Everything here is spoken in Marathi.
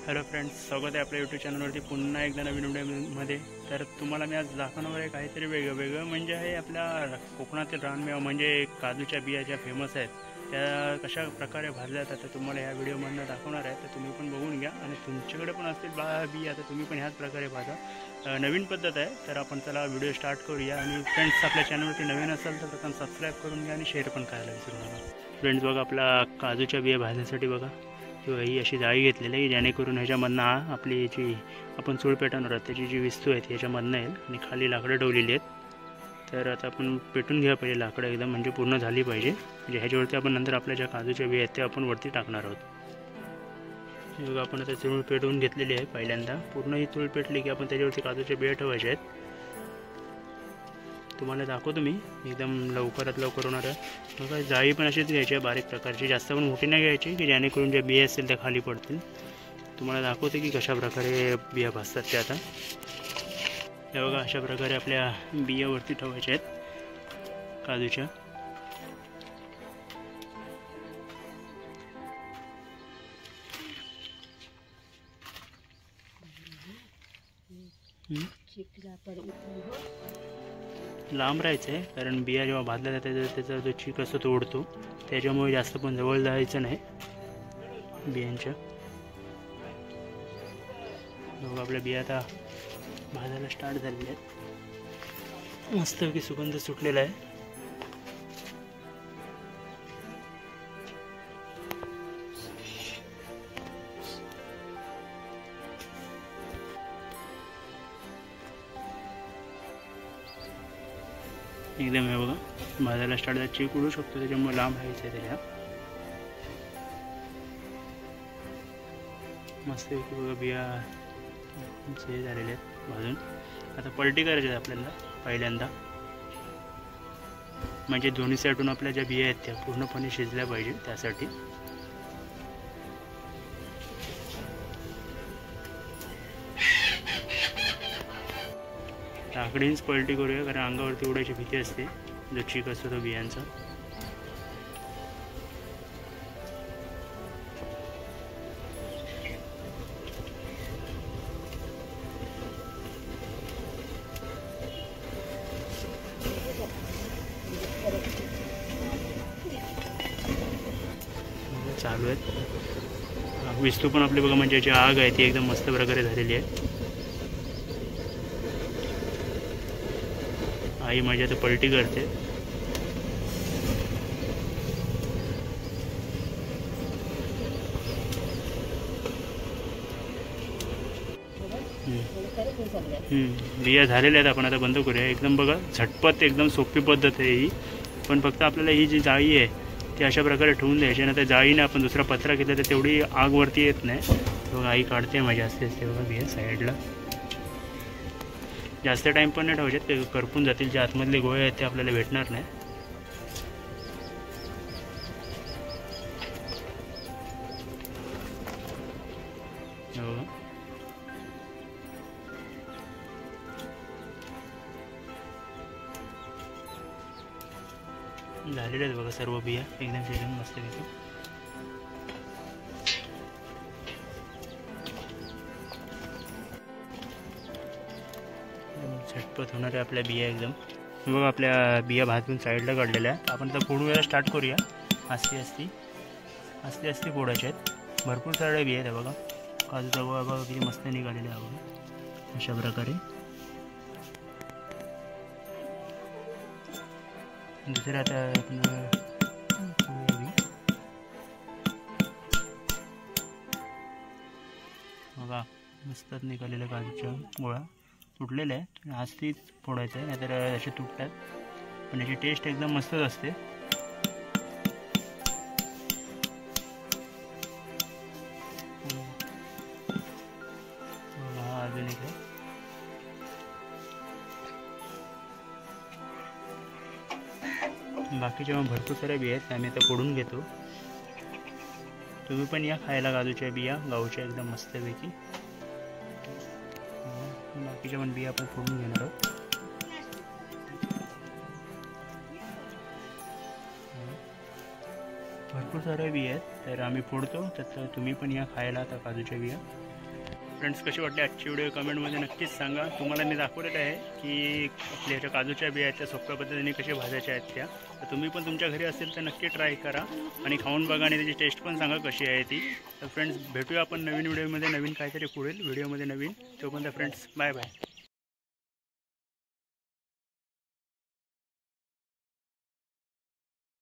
हॅलो फ्रेंड्स, स्वागत आहे आपल्या यूट्यूब चॅनलवरती पुन्हा एकदा नवीन व्हिडिओमध्ये। तर तुम्हाला मी आज दाखवणार आहे काहीतरी वेगळं म्हणजे आहे आपल्या कोकणातील रानमेवा म्हणजे काजूच्या बिया ज्या फेमस आहेत त्या कशा प्रकारे भाजल्या जातात ते तुम्हाला ह्या व्हिडिओमधून दाखवणार आहे। तर तुम्ही पण बघून घ्या आणि तुमच्याकडे पण असतील बिया तर तुम्ही पण ह्याच प्रकारे भाजा। नवीन पद्धत आहे। तर आपण चला व्हिडिओ स्टार्ट करूया। आणि फ्रेंड्स, आपल्या चॅनलवरती नवीन असेल तर प्रथम सबस्क्राईब करून घ्या आणि शेअर पण करायला विसरू नका। फ्रेंड्स बघा, आपला काजूच्या बिया भाजण्यासाठी बघा किंवा ही अशी जाळी घेतलेली आहे जेणेकरून ह्याच्यामधनं आपली जी आपण चूळ पेटवणार आहोत त्याची जी वस्तू आहे ह्याच्यामधनं येईल आणि खाली लाकडं ठेवलेली आहेत। तर आता आपण पेटून घ्या पहिले लाकडं एकदम म्हणजे पूर्ण झाली पाहिजे, म्हणजे ह्याच्यावरती आपण नंतर आपल्या ज्या काजूच्या बिया आहेत त्या आपण वरती टाकणार आहोत। बघा, आपण आता चूळ पेटवून घेतलेली आहे पहिल्यांदा। पूर्ण ही चूळ पेटली की आपण त्याच्यावरती काजूच्या बिया ठेवायच्या आहेत। तुम्हाला दाखवतो मी एकदम लवकरात लवकर होणार आहे। बघा, जाळी पण अशीच घ्यायची आहे बारीक प्रकारची, जास्त पण मोठी नाही घ्यायची की जेणेकरून ज्या बिया असतील त्या खाली पडतील। तुम्हाला दाखवते की कशा प्रकारे बिया भाजतात ते। आता हे बघा, अशा प्रकारे आपल्या बियावरती ठेवायच्या आहेत काजूच्या। लांब राहायचं आहे कारण बिया जेव्हा भाजल्या जाते त्याचा जो चीक असतो तो उडतो, त्याच्यामुळे जास्त पण जवळ जायचं नाही बियांच्या। बघा, आपल्या बिया आता भाजायला स्टार्ट झालेल्या आहेत। मस्तपैकी सुगंध सुटलेला आहे। एकदम हे बघा, भाजायला स्टार्ट झाला, चीक उडू शकतो त्याच्यामुळे लांब राहायचं आहे त्याच्या। मस्तपैकी बघा बिया हे झालेले आहेत भाजून। आता पलटी करायची आहे आपल्याला पहिल्यांदा, म्हणजे दोन्ही साईडून आपल्या ज्या बिया आहेत त्या पूर्णपणे शिजल्या पाहिजे त्यासाठी। लाकडीच पलटी करूया कारण अंगावरती उडायची भीती असते जो चीक असतो तो बियांचा। चालू आहेत विस्तू पण आपली बघा, म्हणजे जी आग आहे ती एकदम मस्त प्रकारे झालेली आहे। आई माझी आता पलटी करते। बिया झालेल्या आहेत, आपण आता बंद करूया। एकदम बघा झटपट एकदम सोपी पद्धत आहे ही, पण फक्त आपल्याला ही जी जाळी आहे ती अशा प्रकारे ठेवून द्यायची आणि त्या जाळीने आपण दुसरा पत्रा घेतला तर तेवढी आग वरती येत नाही। बघा, आई काढते माझी असते बघा बिया साईडला। जास्त टाईम पण नाही ठेवायचे, ते करपून जातील, जे आतमधले गोळे आहेत ते आपल्याला भेटणार नाही। झालेले आहेत बघा सर्व बिया एकदम शिजून मस्तपैकी। झटपट होणाऱ्या आपल्या बिया एकदम। बघा, आपल्या बिया भाजून साईडला काढलेल्या आहेत। आपण आता फोडून स्टार्ट करूया। असती फोडायच्या आहेत। भरपूर साऱ्या बिया आहेत बघा। काजूचा गोळा बघा किती मस्त निघालेला आहे बघा अशा प्रकारे। दुसऱ्या आता आपण बघा मस्तच निघालेल्या काजूच्या गोळा तुटलेल्या आहे। असतीच फोडायचं आहे नाहीतर असे तुटतात, पण याची टेस्ट एकदम मस्तच असते। अजून एक आहे। बाकीच्या भरपूर साऱ्या बिया आहेत, आम्ही आता फोडून घेतो। तुम्ही पण या खायला काजूच्या बिया गावच्या एकदम मस्तपैकी। बाकीच्या पण बिया आपण फोडून घेणार आहोत। भरपूर साऱ्या बिया आहेत, तर आम्ही फोडतो, तर तुम्ही पण या खायला आता काजूच्या बिया। फ्रेंड्स कशी वाटली आजची व्हिडिओ कमेंटमध्ये नक्कीच सांगा. तुम्हाला मी दाखवलेलं आहे की आपल्या ह्याच्या काजूच्या बियाच्या सोप्या पद्धतीने कशा भाजायच्या आहेत त्या. तर तुम्ही पण तुमच्या घरी असेल तर नक्की ट्राय करा आणि खाऊन बघा आणि त्याची टेस्ट पण सांगा कशी आहे ती. तर फ्रेंड्स भेटूया आपण नवीन व्हिडिओमध्ये, नवीन काहीतरी पुढील व्हिडिओमध्ये नवीन. तोपर्यंत फ्रेंड्स बाय बाय.